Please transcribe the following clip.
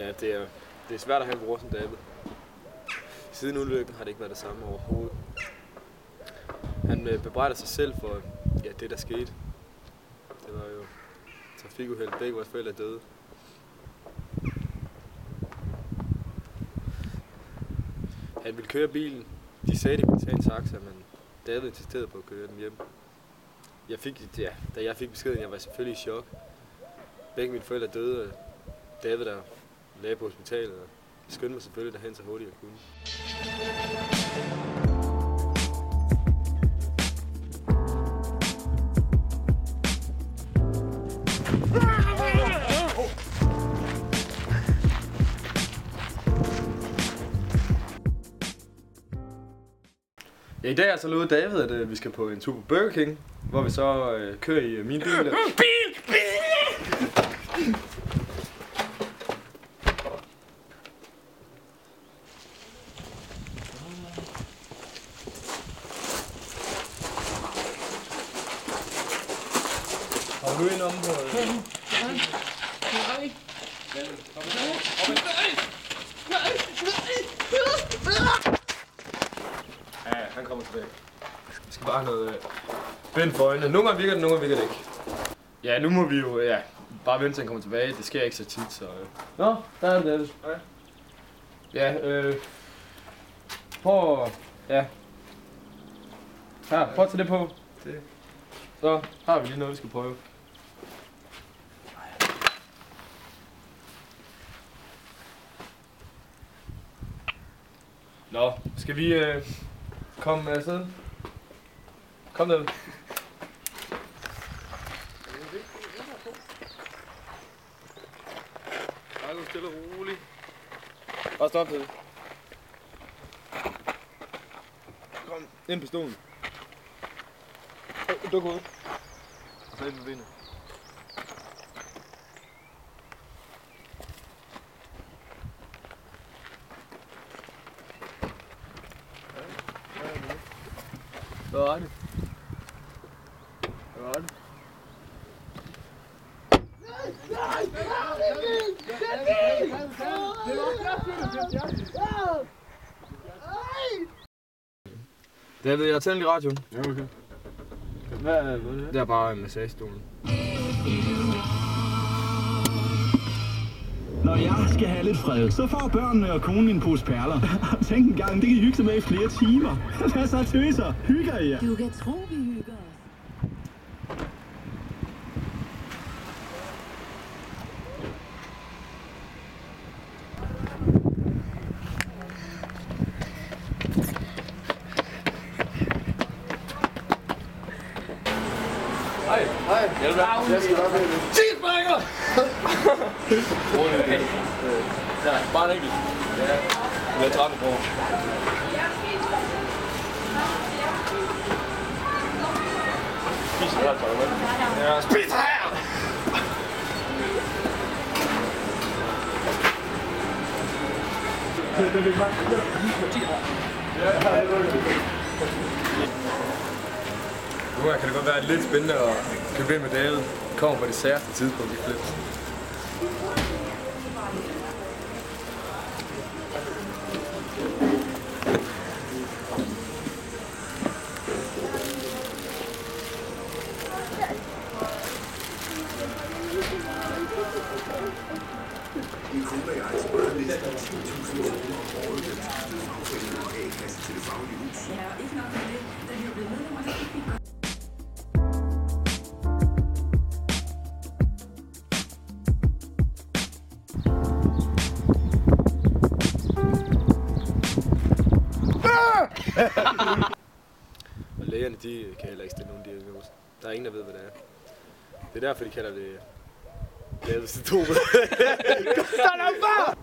Ja, det er svært at have en bror som David. Siden ulykken har det ikke været det samme overhovedet. Han bebrejder sig selv for det, der skete. Det var jo trafikuheld. Begge vores forældre døde. Han ville køre bilen. De sagde, de ville tage en taxa, men David insisterede på at køre dem hjem. Da jeg fik beskeden, jeg var selvfølgelig i chok. Begge mine forældre døde, og David der lagde på hospitalet, og jeg skyndte mig selvfølgelig derhen så hurtigt jeg kunne. Ja, i dag har jeg så lovet David, at vi skal på en tur på Burger King, hvor vi så kører i min bil. Har du en om på? Ja, han kommer tilbage. Vi skal bare have noget bind for øjnene. Nogle gange virker det, nogle gange virker det ikke. Ja, nu må vi jo bare vente til han kommer tilbage. Det sker ikke så tit, så... Nå, der er David. Ja, prøv at... Ja. Her, prøv at tage det på. Så har vi lige noget, vi skal prøve. Nå, skal vi komme afsted? Kom David. Ej, nu stille og roligt. Bare stop David. Kom ind på stolen. Duk ud. Og så ind på benet. Hvad var det? Hvad var det? David, jeg har tændt i radioen. Ja, okay. Hvad er det? Det er bare massagestolen. Når jeg skal have lidt fred, så får børnene og konen en pose perler. Tænk en gang, det kan I hygge sig med i flere timer. Hvad så tøser? Hygger I jer? Du kan tro, vi hygger os. Hej. Jeg skal nok have det. Cheeseburger! Rolig. Ja, bare en enkelt. Ja. Vi har 13 år. Spis her, tror jeg. Ja, spis her! Nu kan det godt være lidt spændende at købe ind med David. Kommer på det særste tidspunkt i flips. Min kone og jeg sparer næsten 10.000 kroner om året, da vi skiftede fagforeningen og A-kasse til det faglige hus. Ja, og ikke nok med det, da vi jo blev medlemmer, så fik vi godt. Og lægerne, de kan heller ikke stille nogen diagnose. Der er ingen, der ved, hvad det er. Det er derfor, de kalder det Davids syndrom. Sådan er bare!